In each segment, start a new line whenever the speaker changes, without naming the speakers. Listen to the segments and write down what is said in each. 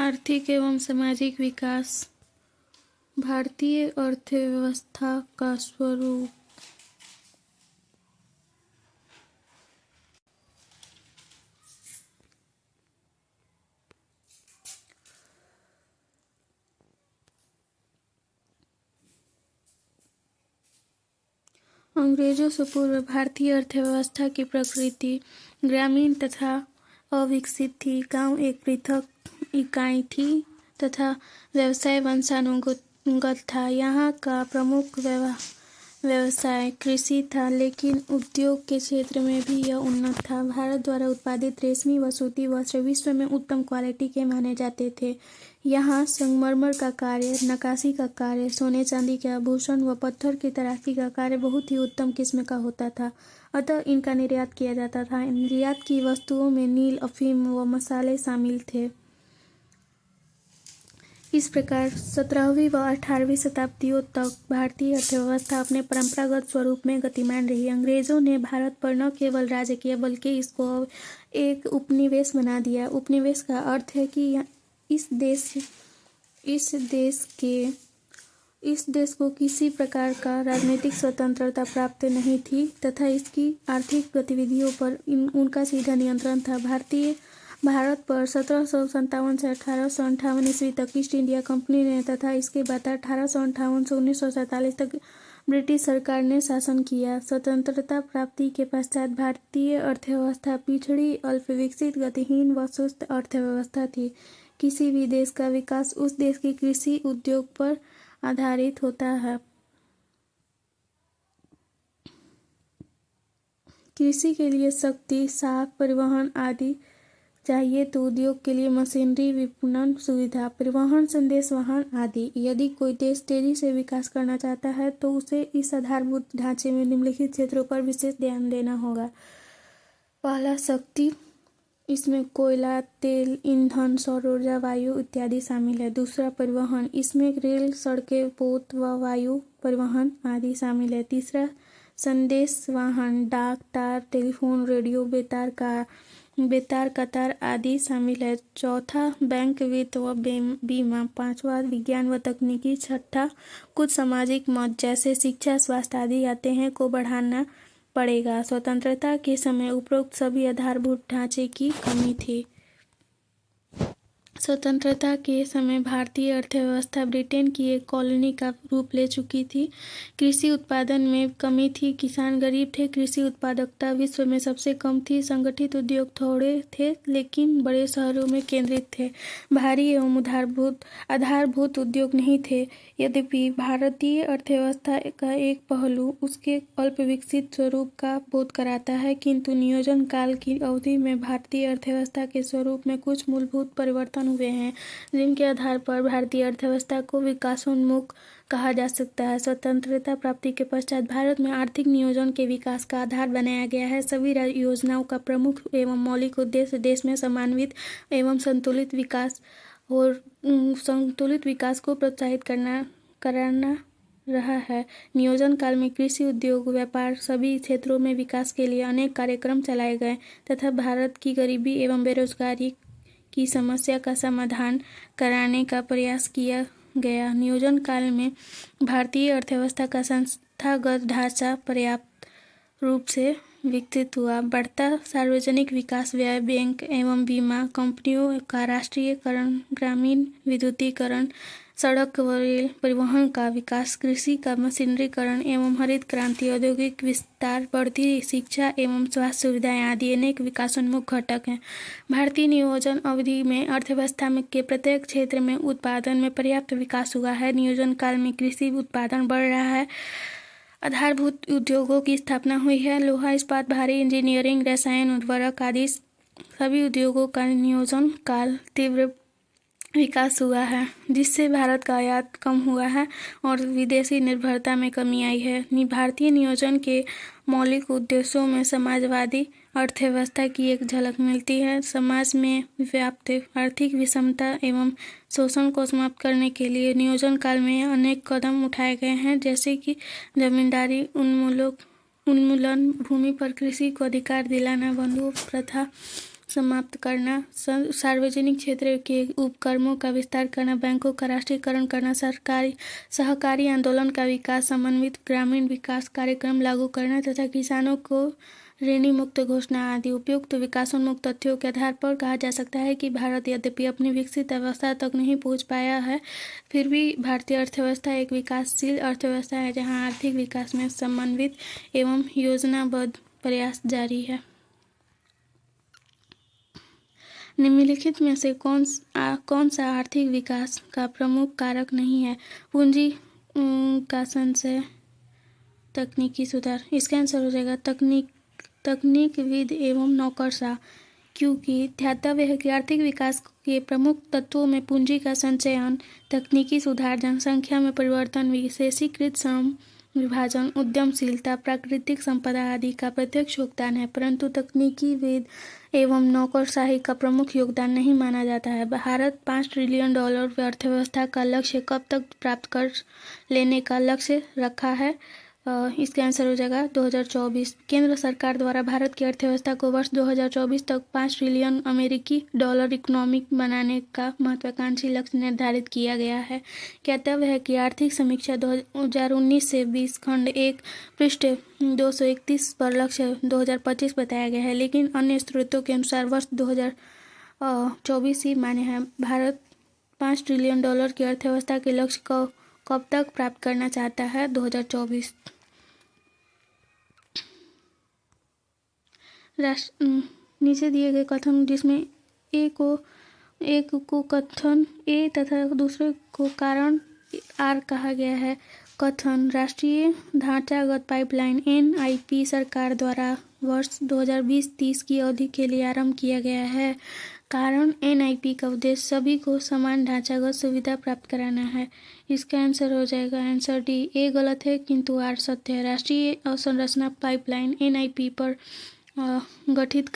आर्थिक एवं सामाजिक विकास। भारतीय अर्थव्यवस्था का स्वरूप। अंग्रेजों से पूर्व भारतीय अर्थव्यवस्था की प्रकृति ग्रामीण तथा अविकसित थी। गांव एक पृथक इकाई थी तथा व्यवसाय वंशानुगत था। यहाँ का प्रमुख व्यवसाय कृषि था, लेकिन उद्योग के क्षेत्र में भी यह उन्नत था। भारत द्वारा उत्पादित रेशमी व सूती वस्त्र विश्व में उत्तम क्वालिटी के माने जाते थे। यहाँ संगमरमर का कार्य, नक्काशी का कार्य, सोने चांदी के आभूषण व पत्थर की तराशी का कार्य बहुत ही उत्तम किस्म का होता था, अतः इनका निर्यात किया जाता था। निर्यात की वस्तुओं में नील, अफीम व मसाले शामिल थे। इस प्रकार 17वीं व 18वीं शताब्दियों तक भारतीय अर्थव्यवस्था अपने परंपरागत स्वरूप में गतिमान रही। अंग्रेजों ने भारत पर न केवल राज किया बल्कि इसको एक उपनिवेश बना दिया। उपनिवेश का अर्थ है कि इस देश को किसी प्रकार का राजनीतिक स्वतंत्रता प्राप्त नहीं थी तथा इसकी आर्थिक गतिविधियों पर उनका सीधा नियंत्रण था। भारत पर 1757 से 1858 ईस्वी तक ईस्ट इंडिया कंपनी ने तथा इसके बाद 1858 से 1947 तक ब्रिटिश सरकार ने शासन किया। स्वतंत्रता प्राप्ति के पश्चात भारतीय अर्थव्यवस्था पिछड़ी, अल्पविकसित, गतिहीन व सुस्त अर्थव्यवस्था थी। किसी भी देश का विकास उस देश के कृषि उद्योग पर आधारित होता है। कृषि के लिए शक्ति, साख, परिवहन आदि चाहिए तो उद्योग के लिए मशीनरी, विपणन सुविधा, परिवहन, संदेश वाहन आदि। यदि कोई देश तेजी से विकास करना चाहता है तो उसे इस आधारभूत ढांचे में निम्नलिखित क्षेत्रों पर विशेष ध्यान देना होगा। पहला, शक्ति। इसमें कोयला, तेल, ईंधन, सौर ऊर्जा, वायु इत्यादि शामिल है। दूसरा, परिवहन। इसमें रेल, सड़कें, पोत व वायु परिवहन आदि शामिल है। तीसरा, संदेश वाहन, डाक, तार, टेलीफोन, रेडियो, बेतार कतार आदि शामिल है। चौथा, बैंक, वित्त व बीमा। पांचवा, विज्ञान व तकनीकी। छठा, कुछ सामाजिक मत जैसे शिक्षा, स्वास्थ्य आदि आते हैं को बढ़ाना पड़ेगा। स्वतंत्रता के समय उपरोक्त सभी आधारभूत ढांचे की कमी थी। स्वतंत्रता के समय भारतीय अर्थव्यवस्था ब्रिटेन की एक कॉलोनी का रूप ले चुकी थी। कृषि उत्पादन में कमी थी, किसान गरीब थे, कृषि उत्पादकता विश्व में सबसे कम थी, संगठित उद्योग थोड़े थे लेकिन बड़े शहरों में केंद्रित थे, भारी एवं आधारभूत उद्योग नहीं थे। यद्यपि भारतीय अर्थव्यवस्था का एक पहलू उसके अल्प विकसित स्वरूप का बोध कराता है, किंतु नियोजन काल की अवधि में भारतीय अर्थव्यवस्था के स्वरूप में कुछ मूलभूत परिवर्तन हुए हैं, जिनके आधार पर भारतीय अर्थव्यवस्था को विकासोन्मुख कहा जा सकता है। स्वतंत्रता प्राप्ति के पश्चात भारत में आर्थिक नियोजन के विकास का आधार बनाया गया है। सभी योजनाओं का प्रमुख एवं मौलिक उद्देश्य देश में समन्वित एवं संतुलित विकास को प्रोत्साहित कराना रहा है। नियोजन काल में कृषि, उद्योग, व्यापार सभी क्षेत्रों में विकास के लिए अनेक कार्यक्रम चलाए गए तथा भारत की गरीबी एवं बेरोजगारी की समस्या का समाधान कराने का प्रयास किया गया। नियोजन काल में भारतीय अर्थव्यवस्था का संस्थागत ढांचा पर्याप्त रूप से विकसित हुआ। बढ़ता सार्वजनिक विकास, व्यय, बैंक एवं बीमा कंपनियों का राष्ट्रीयकरण, ग्रामीण विद्युतीकरण, सड़क व रेल परिवहन का विकास, कृषि का मशीनरीकरण एवं हरित क्रांति, औद्योगिक विस्तार, बढ़ती शिक्षा एवं स्वास्थ्य सुविधाएं आदि अनेक विकासोन्मुख घटक हैं। भारतीय नियोजन अवधि में अर्थव्यवस्था के प्रत्येक क्षेत्र में उत्पादन में पर्याप्त विकास हुआ है। नियोजन काल में कृषि उत्पादन बढ़ रहा है, आधारभूत उद्योगों की स्थापना हुई है। लोहा इस्पात, भारी इंजीनियरिंग, रसायन, उर्वरक आदि सभी उद्योगों का नियोजन काल तीव्र विकास हुआ है, जिससे भारत का आयात कम हुआ है और विदेशी निर्भरता में कमी आई है। भारतीय नियोजन के मौलिक उद्देश्यों में समाजवादी अर्थव्यवस्था की एक झलक मिलती है। समाज में व्याप्त आर्थिक विषमता एवं शोषण को समाप्त करने के लिए नियोजन काल में अनेक कदम उठाए गए हैं, जैसे कि जमींदारी उन्मूलन, भूमि पर कृषि को अधिकार दिलाना, बंधुआ प्रथा समाप्त करना, सार्वजनिक क्षेत्र के उपक्रमों का विस्तार करना, बैंकों का राष्ट्रीयकरण करना, सहकारी आंदोलन का विकास, समन्वित ग्रामीण विकास कार्यक्रम लागू करना तथा किसानों को ऋणी मुक्त घोषणा आदि उपयुक्त विकासोन्मुख तथ्यों के आधार पर कहा जा सकता है कि भारत यद्यपि अपनी विकसित अवस्था तक नहीं पहुंच पाया है, फिर भी भारतीय अर्थव्यवस्था एक विकासशील अर्थव्यवस्था है जहां आर्थिक विकास में समन्वित एवं योजनाबद्ध प्रयास जारी है। निम्नलिखित में से कौन सा आर्थिक विकास का प्रमुख कारक नहीं है? पूंजी का संचय, तकनीकी सुधार। इसका आंसर हो जाएगा तकनीकविद एवं नौकरशाह, क्योंकि ध्यातव्य है कि आर्थिक विकास के प्रमुख तत्वों में पूंजी का संचयन, तकनीकी सुधार, जनसंख्या में परिवर्तन, विशेषीकृत श्रम विभाजन, उद्यमशीलता, प्राकृतिक संपदा आदि का प्रत्यक्ष योगदान है, परंतु तकनीकीविद एवं नौकरशाही का प्रमुख योगदान नहीं माना जाता है। भारत $5 ट्रिलियन अर्थव्यवस्था का लक्ष्य कब तक प्राप्त कर लेने का लक्ष्य रखा है? इसका आंसर हो जाएगा 2024। केंद्र सरकार द्वारा भारत की अर्थव्यवस्था को वर्ष 2024 तक $5 ट्रिलियन अमेरिकी डॉलर इकोनॉमी बनाने का महत्वाकांक्षी लक्ष्य निर्धारित किया गया है। ज्ञातव्य है कि आर्थिक समीक्षा 2019 से 20 खंड 1 पृष्ठ 231 पर लक्ष्य 2025 बताया गया है, लेकिन अन्य स्रोतों के अनुसार वर्ष 2024 ही मान्य है। भारत $5 ट्रिलियन की अर्थव्यवस्था के लक्ष्य को कब तक प्राप्त करना चाहता है? 2024। नीचे दिए गए कथन जिसमें एक को कथन ए तथा दूसरे को कारण आर कहा गया है। कथन राष्ट्रीय ढांचागत पाइपलाइन NIP सरकार द्वारा वर्ष 2020-30 की अवधि के लिए आरंभ किया गया है। कारण NIP का उद्देश्य सभी को समान ढांचागत सुविधा प्राप्त कराना है। इसका आंसर हो जाएगा आंसर डी। ए गलत है किंतु आर सत्य है। राष्ट्रीय अवसंरचना पाइपलाइन NIP पर गठित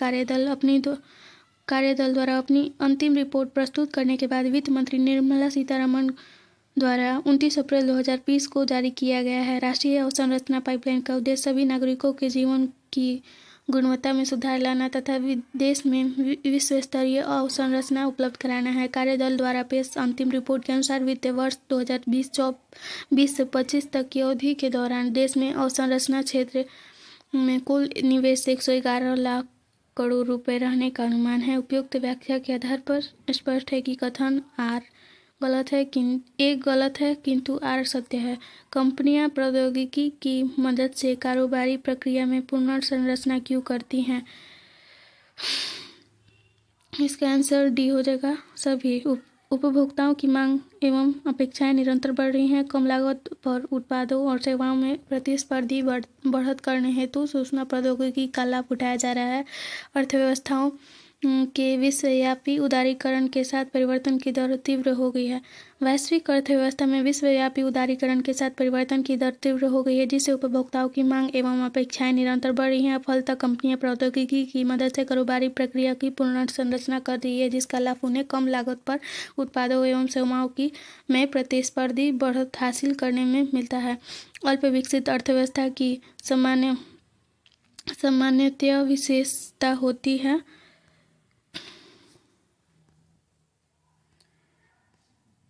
कार्यदल द्वारा अपनी अंतिम रिपोर्ट प्रस्तुत करने के बाद वित्त मंत्री निर्मला सीतारमण द्वारा 29 अप्रैल 2020 को जारी किया गया है। राष्ट्रीय अवसंरचना पाइपलाइन का उद्देश्य सभी नागरिकों के जीवन की गुणवत्ता में सुधार लाना तथा देश में विश्व स्तरीय अवसंरचना उपलब्ध कराना है। कार्यदल द्वारा पेश अंतिम रिपोर्ट के अनुसार वित्तीय वर्ष 2020 से 25 तक की अवधि के दौरान देश में अवसंरचना क्षेत्र में कुल निवेश 111 लाख करोड़ रुपए रहने का अनुमान है। उपयुक्त व्याख्या के आधार पर स्पष्ट है कि कथन आर गलत है, एक गलत है किंतु आर सत्य है। कंपनियां प्रौद्योगिकी की मदद से कारोबारी प्रक्रिया में पुनर्संरचना क्यों करती हैं? इसका आंसर डी हो जाएगा सभी। उपभोक्ताओं की मांग एवं अपेक्षाएं निरंतर बढ़ रही हैं। कम लागत पर उत्पादों और सेवाओं में प्रतिस्पर्धी बढ़त करने हेतु सूचना प्रौद्योगिकी का लाभ उठाया जा रहा है। अर्थव्यवस्थाओं के विश्वव्यापी उदारीकरण के साथ परिवर्तन की दर तीव्र हो गई है। वैश्विक अर्थव्यवस्था में विश्वव्यापी उदारीकरण के साथ परिवर्तन की दर तीव्र हो गई है, जिससे उपभोक्ताओं की मांग एवं अपेक्षाएं निरंतर बढ़ रही हैं। फलतः कंपनियां प्रौद्योगिकी की मदद से कारोबारी प्रक्रिया की पुनर्संरचना कर रही है, जिसका लाभ उन्हें कम लागत पर उत्पादों एवं सेवाओं की में प्रतिस्पर्धी बढ़त हासिल करने में मिलता है। अल्प विकसित अर्थव्यवस्था की सामान्यतः विशेषता होती है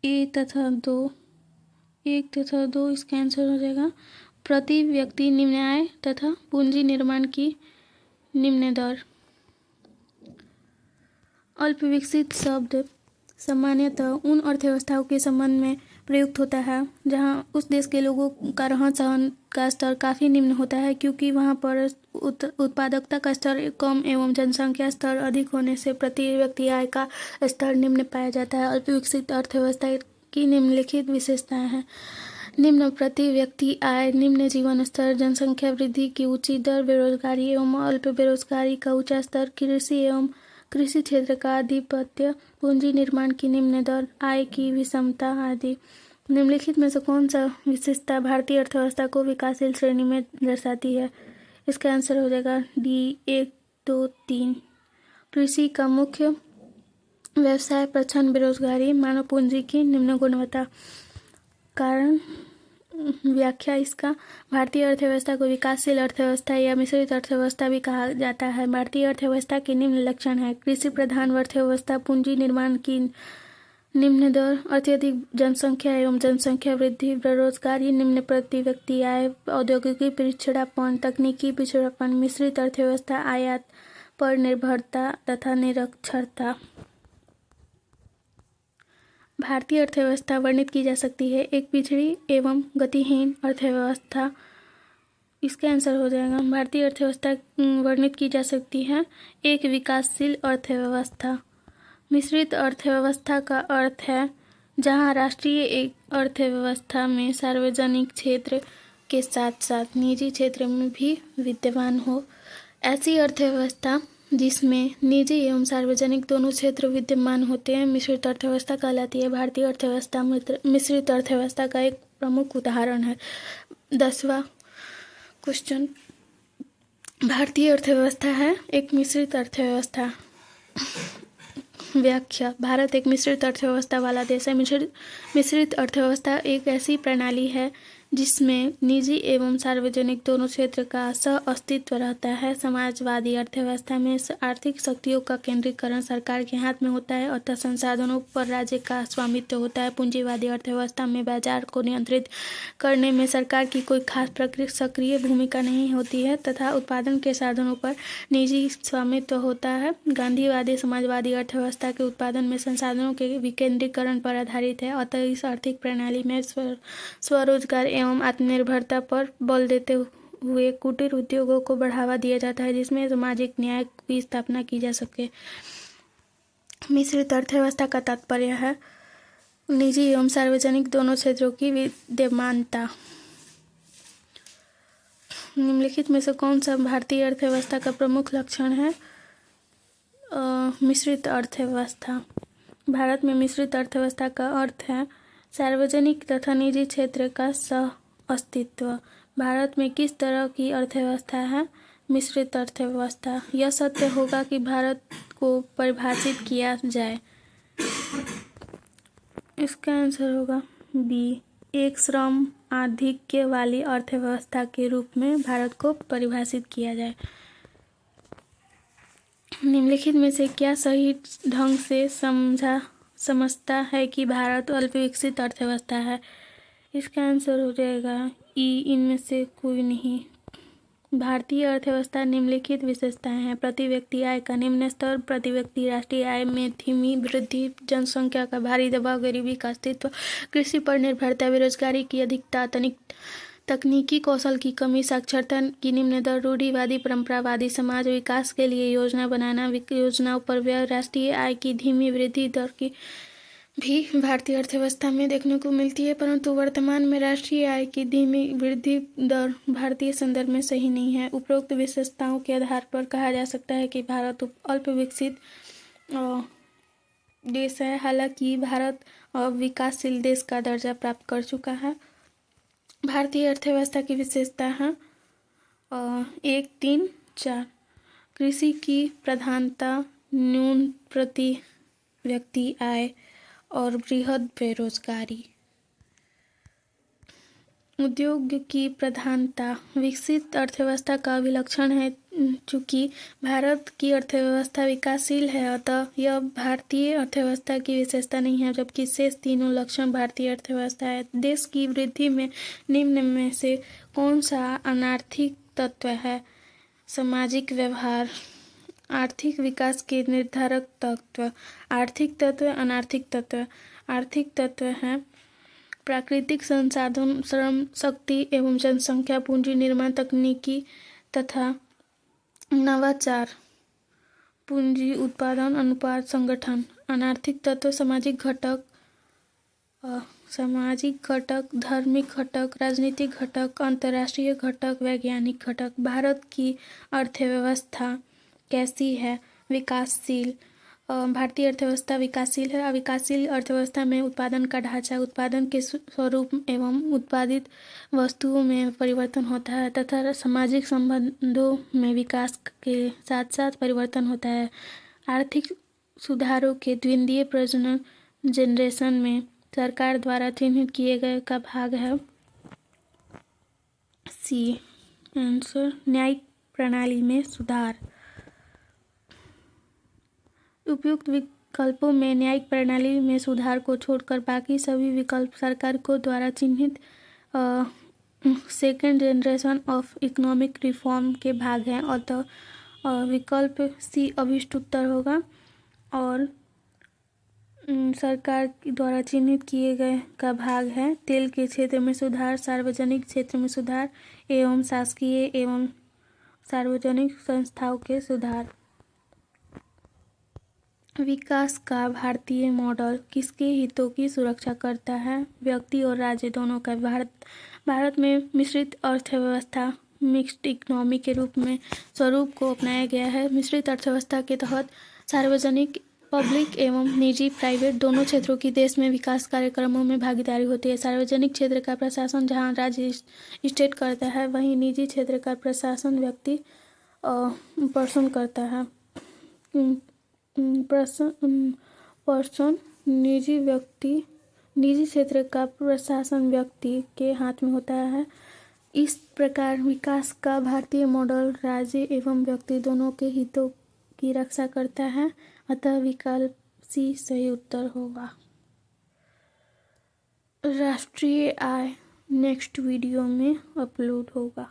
एक तथा दो इसका आंसर हो जाएगा प्रति व्यक्ति निम्न आय तथा पूंजी निर्माण की निम्न दर। अल्प विकसित शब्द सामान्यतः उन अर्थव्यवस्थाओं के संबंध में प्रयुक्त होता है जहां उस देश के लोगों का रहन सहन का स्तर काफ़ी निम्न होता है, क्योंकि वहां पर उत्पादकता का स्तर कम एवं जनसंख्या स्तर अधिक होने से प्रति व्यक्ति आय का स्तर निम्न पाया जाता है। अल्प विकसित अर्थव्यवस्था की निम्नलिखित विशेषताएं हैं। निम्न प्रति व्यक्ति आय, निम्न जीवन स्तर, जनसंख्या वृद्धि की ऊंची दर, बेरोजगारी एवं अल्प बेरोजगारी का ऊंचा स्तर, कृषि क्षेत्र का आधिपत्य, पूंजी निर्माण की निम्न दर, आय की विषमता आदि। निम्नलिखित में से कौन सा विशेषता भारतीय अर्थव्यवस्था को विकासशील श्रेणी में दर्शाती है? इसका आंसर हो जाएगा डी 1, 2, 3। कृषि का मुख्य व्यवसाय, प्रच्छन्न बेरोजगारी, मानव पूंजी की निम्न गुणवत्ता। कारण व्याख्या इसका। भारतीय अर्थव्यवस्था को विकासशील अर्थव्यवस्था या मिश्रित अर्थव्यवस्था भी कहा जाता है। भारतीय अर्थव्यवस्था के निम्न लक्षण हैं: कृषि प्रधान अर्थव्यवस्था, पूंजी निर्माण की निम्न दर, अत्यधिक जनसंख्या एवं जनसंख्या वृद्धि, बेरोजगारी, निम्न प्रति व्यक्ति आय, औद्योगिकी पिछड़ापन, तकनीकी पिछड़ापन, मिश्रित अर्थव्यवस्था, आयात पर निर्भरता तथा निरक्षरता। भारतीय अर्थव्यवस्था वर्णित की जा सकती है: एक पिछड़ी एवं गतिहीन अर्थव्यवस्था। इसका आंसर हो जाएगा, भारतीय अर्थव्यवस्था वर्णित की जा सकती है एक विकासशील अर्थव्यवस्था। मिश्रित अर्थव्यवस्था का अर्थ है जहां राष्ट्रीय एक अर्थव्यवस्था में सार्वजनिक क्षेत्र के साथ साथ निजी क्षेत्र में भी विद्यमान हो। ऐसी अर्थव्यवस्था जिसमें निजी एवं सार्वजनिक दोनों क्षेत्र विद्यमान होते हैं मिश्रित अर्थव्यवस्था कहलाती है। भारतीय अर्थव्यवस्था मिश्रित अर्थव्यवस्था का एक प्रमुख उदाहरण है। 10वां क्वेश्चन, भारतीय अर्थव्यवस्था है एक मिश्रित अर्थव्यवस्था। व्याख्या: भारत एक मिश्रित अर्थव्यवस्था वाला देश है। मिश्रित अर्थव्यवस्था एक ऐसी प्रणाली है जिसमें निजी एवं सार्वजनिक दोनों क्षेत्र का सह अस्तित्व रहता है। समाजवादी अर्थव्यवस्था में आर्थिक शक्तियों का केंद्रीकरण सरकार के हाथ में होता है अतः संसाधनों पर राज्य का स्वामित्व होता है। पूंजीवादी अर्थव्यवस्था में बाजार को नियंत्रित करने में सरकार की कोई खास सक्रिय भूमिका नहीं होती है तथा उत्पादन के साधनों पर निजी स्वामित्व होता है। गांधीवादी समाजवादी अर्थव्यवस्था के उत्पादन में संसाधनों के विकेंद्रीकरण पर आधारित है अतः इस आर्थिक प्रणाली में स्वरोजगार एवं आत्मनिर्भरता पर बल देते हुए कुटीर उद्योगों को बढ़ावा दिया जाता है जिसमें सामाजिक न्याय की स्थापना की जा सके। मिश्रित अर्थव्यवस्था का तात्पर्य है निजी एवं सार्वजनिक दोनों क्षेत्रों की विद्यमानता। निम्नलिखित में से कौन सा भारतीय अर्थव्यवस्था का प्रमुख लक्षण है? मिश्रित अर्थव्यवस्था। भारत में मिश्रित अर्थव्यवस्था का अर्थ है सार्वजनिक तथा निजी क्षेत्र का सह अस्तित्व। भारत में किस तरह की अर्थव्यवस्था है? मिश्रित अर्थव्यवस्था। यह सत्य होगा कि भारत को परिभाषित किया जाए। इसका आंसर होगा बी, एक श्रम आधिक्य वाली अर्थव्यवस्था के रूप में भारत को परिभाषित किया जाए। निम्नलिखित में से क्या सही ढंग से समझता है कि भारत अल्प विकसित अर्थव्यवस्था है? इसका आंसर हो जाएगा ई, इनमें से कोई नहीं। भारतीय अर्थव्यवस्था निम्नलिखित विशेषताएं हैं: प्रति व्यक्ति आय का निम्न स्तर, प्रति व्यक्ति राष्ट्रीय आय में धीमी वृद्धि, जनसंख्या का भारी दबाव, गरीबी का अस्तित्व, कृषि पर निर्भरता, बेरोजगारी की अधिकता, तकनीकी कौशल की कमी, साक्षरता की निम्न दर, रूढ़िवादी परंपरावादी समाज, विकास के लिए योजना बनाना, योजनाओं पर व्यय, राष्ट्रीय आय की धीमी वृद्धि दर की भी भारतीय अर्थव्यवस्था में देखने को मिलती है, परंतु वर्तमान में राष्ट्रीय आय की धीमी वृद्धि दर भारतीय संदर्भ में सही नहीं है। उपरोक्त विशेषताओं के आधार पर कहा जा सकता है कि भारत अल्प विकसित देश है। हालांकि भारत अब विकासशील देश का दर्जा प्राप्त कर चुका है। भारतीय अर्थव्यवस्था की विशेषता है 1, 3, 4। कृषि की प्रधानता, न्यून प्रति व्यक्ति आय और बृहद बेरोजगारी। उद्योग की प्रधानता विकसित अर्थव्यवस्था का विलक्षण है। चूंकि भारत की अर्थव्यवस्था विकासशील है अतः यह भारतीय अर्थव्यवस्था की विशेषता नहीं है, जबकि शेष तीनों लक्षण भारतीय अर्थव्यवस्था है। देश की वृद्धि में निम्न में से कौन सा अनार्थिक तत्व है? सामाजिक व्यवहार। आर्थिक विकास के निर्धारक तत्व। आर्थिक तत्व, अनार्थिक तत्व। आर्थिक तत्व है प्राकृतिक संसाधन, श्रम शक्ति एवं जनसंख्या, पूंजी निर्माण, तकनीकी तथा नवाचार, पूंजी उत्पादन अनुपात, संगठन। अनार्थिक तत्व सामाजिक घटक, धार्मिक घटक, राजनीतिक घटक, अंतर्राष्ट्रीय घटक, वैज्ञानिक घटक। भारत की अर्थव्यवस्था कैसी है? विकासशील। भारतीय अर्थव्यवस्था विकासशील है। विकासशील अर्थव्यवस्था में उत्पादन का ढांचा, उत्पादन के स्वरूप एवं उत्पादित वस्तुओं में परिवर्तन होता है तथा सामाजिक संबंधों में विकास के साथ साथ परिवर्तन होता है। आर्थिक सुधारों के द्वितीय प्रजनन जनरेशन में सरकार द्वारा चिन्हित किए गए का भाग है सी आंसर न्यायिक प्रणाली में सुधार। उपयुक्त विकल्पों में न्यायिक प्रणाली में सुधार को छोड़कर बाकी सभी विकल्प सरकार को द्वारा चिन्हित second generation of economic reform के भाग हैं। अतः विकल्प सी अभिष्ट उत्तर होगा। और सरकार द्वारा चिन्हित किए गए का भाग है तेल के क्षेत्र में सुधार, सार्वजनिक क्षेत्र में सुधार एवं शासकीय एवं सार्वजनिक संस्थाओं के सुधार। विकास का भारतीय मॉडल किसके हितों की सुरक्षा करता है? व्यक्ति और राज्य दोनों का। भारत में मिश्रित अर्थव्यवस्था मिक्स्ड इकोनॉमी के रूप में स्वरूप को अपनाया गया है। मिश्रित अर्थव्यवस्था के तहत सार्वजनिक पब्लिक एवं निजी प्राइवेट दोनों क्षेत्रों की देश में विकास कार्यक्रमों में भागीदारी होती है। सार्वजनिक क्षेत्र का प्रशासन जहां राज्य स्टेट करता है, वहीं निजी क्षेत्र का प्रशासन व्यक्ति पर्सन करता है। निजी क्षेत्र का प्रशासन व्यक्ति के हाथ में होता है। इस प्रकार विकास का भारतीय मॉडल राज्य एवं व्यक्ति दोनों के हितों की रक्षा करता है। अतः विकल्प सी सही उत्तर होगा। राष्ट्रीय आय नेक्स्ट वीडियो में अपलोड होगा।